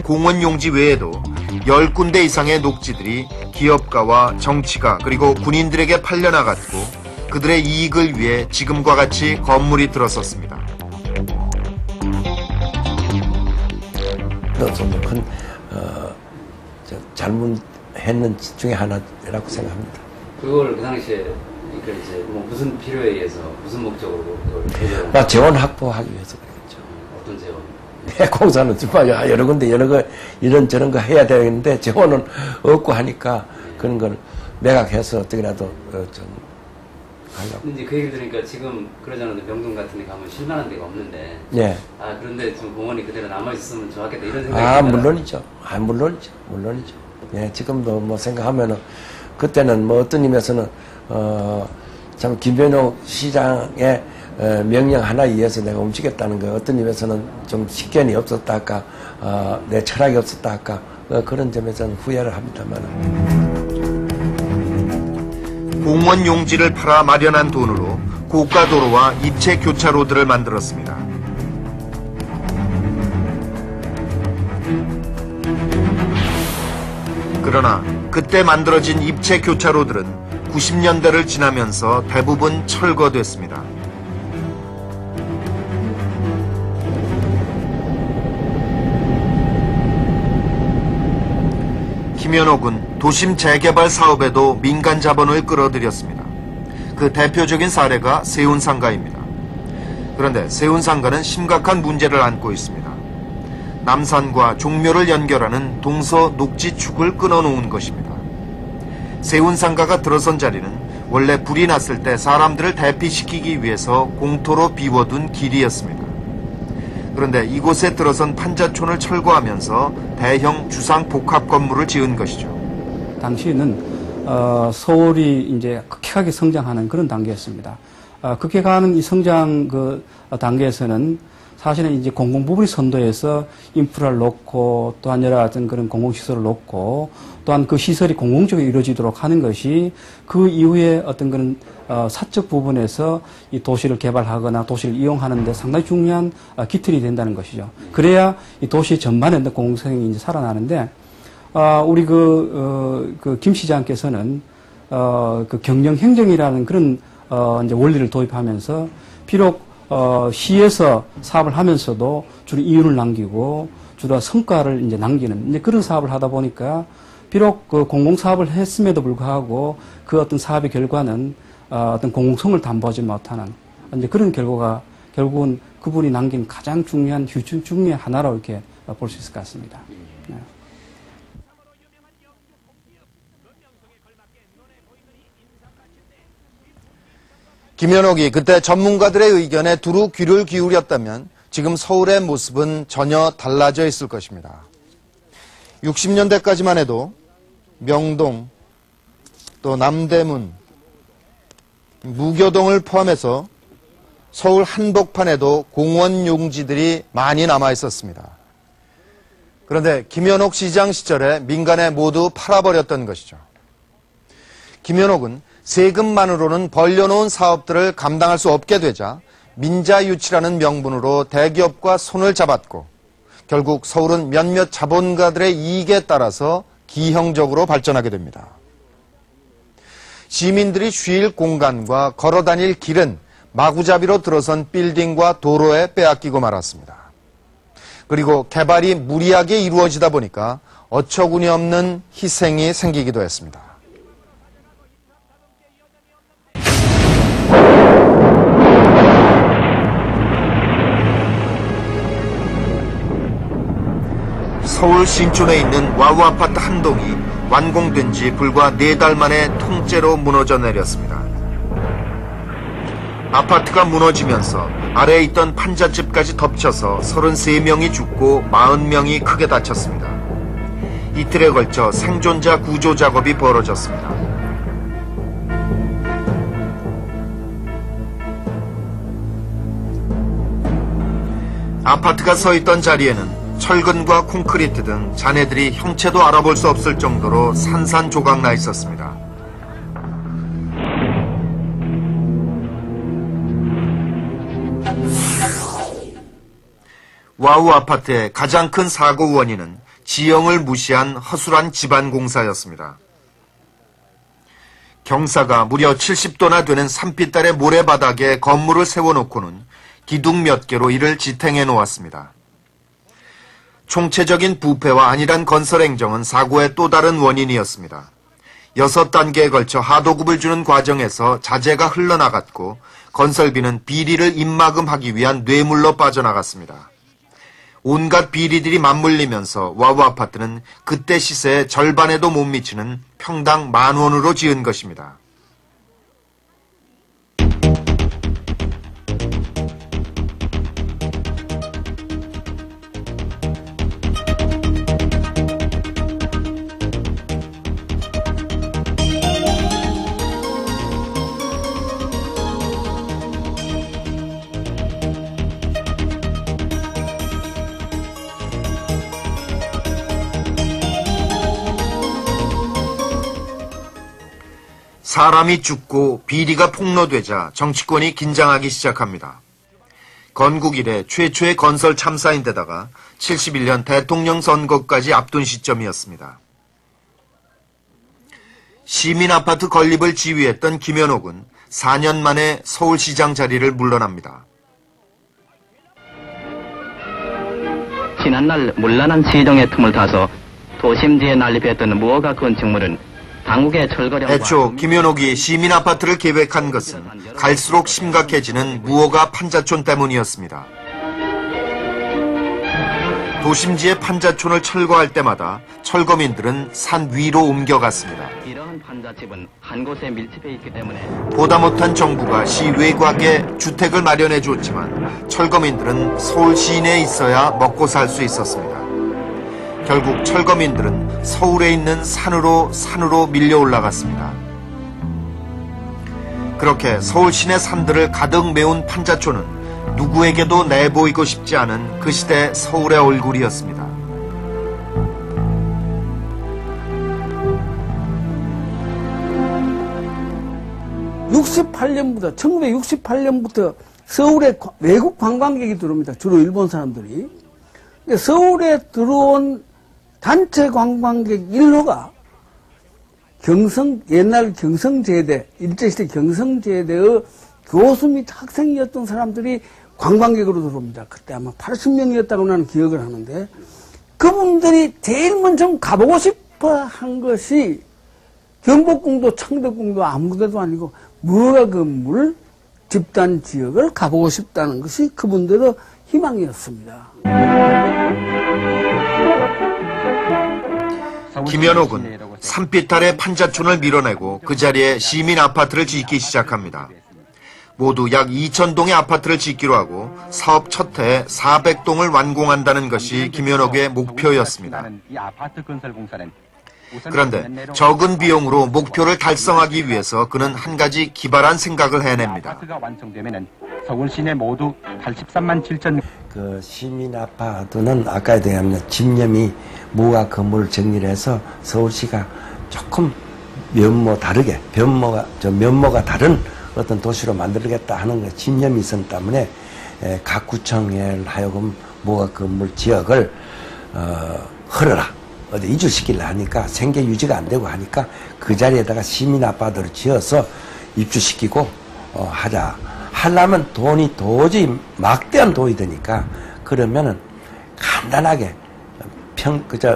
공원용지 외에도 10군데 이상의 녹지들이 기업가와 정치가 그리고 군인들에게 팔려나갔고 그들의 이익을 위해 지금과 같이 건물이 들어섰습니다. 좀 큰 잘못했는 짓 중에 하나라고 생각합니다. 그걸 그 당시에 그러니까 이제 뭐 무슨 필요에 의해서 무슨 목적으로 그걸 재원 확보하기 위해서 그랬죠. 어떤 재원? 공사는 정말 여러 군데 이런저런 거 해야 되는데 재원은 없고 하니까 그런 걸 매각해서 어떻게라도 좀 하려고. 이제 그 얘기 들으니까 지금 그러잖아요. 명동 같은 데 가면 쉴만한 데가 없는데. 예. 그런데 좀 공원이 그대로 남아있으면 좋았겠다 이런 생각이 물론이죠. 물론이죠. 예, 지금도 뭐 생각하면은 그때는 뭐 어떤 의미에서는 참 김변옥 시장의 명령 하나에 의해서 내가 움직였다는 거 어떤 의미에서는 좀 식견이 없었다 할까 내 철학이 없었다 할까 그런 점에서는 후회를 합니다만. 공원 용지를 팔아 마련한 돈으로 고가도로와 입체 교차로들을 만들었습니다. 그러나 그때 만들어진 입체 교차로들은 90년대를 지나면서 대부분 철거됐습니다. 김현옥은 도심 재개발 사업에도 민간 자본을 끌어들였습니다. 그 대표적인 사례가 세운상가입니다. 그런데 세운상가는 심각한 문제를 안고 있습니다. 남산과 종묘를 연결하는 동서 녹지축을 끊어놓은 것입니다. 세운상가가 들어선 자리는 원래 불이 났을 때 사람들을 대피시키기 위해서 공터로 비워둔 길이었습니다. 그런데 이곳에 들어선 판자촌을 철거하면서 대형 주상 복합 건물을 지은 것이죠. 당시에는 서울이 이제 급격하게 성장하는 그런 단계였습니다. 급격하게 가는 이 성장 그 단계에서는 사실은 이제 공공부문이 선도해서 인프라를 놓고 또한 여러 가지 그런 공공시설을 놓고 또한 그 시설이 공공적으로 이루어지도록 하는 것이 그 이후에 어떤 그런 사적 부분에서 이 도시를 개발하거나 도시를 이용하는 데 상당히 중요한 기틀이 된다는 것이죠. 그래야 이 도시 전반에 공공성이 이제 살아나는데 우리 그 김 시장께서는 그 경영 행정이라는 그런 이제 원리를 도입하면서 비록 시에서 사업을 하면서도 주로 이윤을 남기고 주로 성과를 이제 남기는 이제 그런 사업을 하다 보니까 비록 그 공공사업을 했음에도 불구하고 그 어떤 사업의 결과는 어떤 공공성을 담보하지 못하는 이제 그런 결과가 결국은 그분이 남긴 가장 중요한 휴전 중의 하나라고 이렇게 볼 수 있을 것 같습니다. 네. 김현옥이 그때 전문가들의 의견에 두루 귀를 기울였다면 지금 서울의 모습은 전혀 달라져 있을 것입니다. 60년대까지만 해도 명동, 또 남대문, 무교동을 포함해서 서울 한복판에도 공원 용지들이 많이 남아 있었습니다. 그런데 김현옥 시장 시절에 민간에 모두 팔아버렸던 것이죠. 김현옥은 세금만으로는 벌려놓은 사업들을 감당할 수 없게 되자 민자유치라는 명분으로 대기업과 손을 잡았고 결국 서울은 몇몇 자본가들의 이익에 따라서 기형적으로 발전하게 됩니다. 시민들이 쉴 공간과 걸어다닐 길은 마구잡이로 들어선 빌딩과 도로에 빼앗기고 말았습니다. 그리고 개발이 무리하게 이루어지다 보니까 어처구니 없는 희생이 생기기도 했습니다. 서울 신촌에 있는 와우 아파트 한 동이 완공된 지 불과 4달 만에 통째로 무너져 내렸습니다. 아파트가 무너지면서 아래에 있던 판잣집까지 덮쳐서 33명이 죽고 40명이 크게 다쳤습니다. 이틀에 걸쳐 생존자 구조 작업이 벌어졌습니다. 아파트가 서 있던 자리에는 철근과 콘크리트 등 자네들이 형체도 알아볼 수 없을 정도로 산산조각 나 있었습니다. 와우 아파트의 가장 큰 사고 원인은 지형을 무시한 허술한 집안 공사였습니다. 경사가 무려 70도나 되는 산빛달의 모래바닥에 건물을 세워놓고는 기둥 몇 개로 이를 지탱해 놓았습니다. 총체적인 부패와 안일한 건설 행정은 사고의 또 다른 원인이었습니다. 6단계에 걸쳐 하도급을 주는 과정에서 자재가 흘러나갔고 건설비는 비리를 입마금하기 위한 뇌물로 빠져나갔습니다. 온갖 비리들이 맞물리면서 와우 아파트는 그때 시세의 절반에도 못 미치는 평당 10,000원으로 지은 것입니다. 사람이 죽고 비리가 폭로되자 정치권이 긴장하기 시작합니다. 건국 이래 최초의 건설 참사인데다가 71년 대통령 선거까지 앞둔 시점이었습니다. 시민아파트 건립을 지휘했던 김현옥은 4년 만에 서울시장 자리를 물러납니다. 지난날 문란한 시정의 틈을 타서 도심지에 난립했던 무허가 건축물은 당국의 철거령과 애초 김현옥이 시민아파트를 계획한 것은 갈수록 심각해지는 무허가 판자촌 때문이었습니다. 도심지의 판자촌을 철거할 때마다 철거민들은 산 위로 옮겨갔습니다. 이러한 판자집은 한 곳에 밀집해 있기 때문에 보다 못한 정부가 시 외곽에 주택을 마련해 줬지만 철거민들은 서울 시내에 있어야 먹고 살 수 있었습니다. 결국 철거민들은 서울에 있는 산으로 밀려 올라갔습니다. 그렇게 서울 시내 산들을 가득 메운 판자촌은 누구에게도 내보이고 싶지 않은 그 시대 서울의 얼굴이었습니다. (1968년부터) 서울에 외국 관광객이 들어옵니다. 주로 일본 사람들이. 서울에 들어온 단체 관광객 1호가 옛날 경성제대, 일제시대 경성제대의 교수 및 학생이었던 사람들이 관광객으로 들어옵니다. 그때 아마 80명이었다고 나는 기억을 하는데, 그분들이 제일 먼저 가보고 싶어 한 것이 경복궁도 창덕궁도 아무데도 아니고 무허가 건물 집단 지역을 가보고 싶다는 것이 그분들의 희망이었습니다. 김현옥은 산빛달의 판자촌을 밀어내고 그 자리에 시민 아파트를 짓기 시작합니다. 모두 약 2,000동의 아파트를 짓기로 하고 사업 첫 해에 400동을 완공한다는 것이 김현옥의 목표였습니다. 그런데 적은 비용으로 목표를 달성하기 위해서 그는 한 가지 기발한 생각을 해냅니다. 아파트가 완성되면은 서울 시내 모두 83만 7천. 그 시민 아파트는 아까에 대한 집념이 무허가 건물을 정리를 해서 서울시가 조금 면모가 다른 어떤 도시로 만들겠다 하는 집념이 있었기 때문에 각 구청에 하여금 무허가 건물 지역을 헐어라. 어디 이주시키려 하니까 생계 유지가 안 되고 하니까 그 자리에다가 시민 아파트를 지어서 입주시키고 하자. 하려면 돈이 도저히 막대한 돈이 드니까 그러면은 간단하게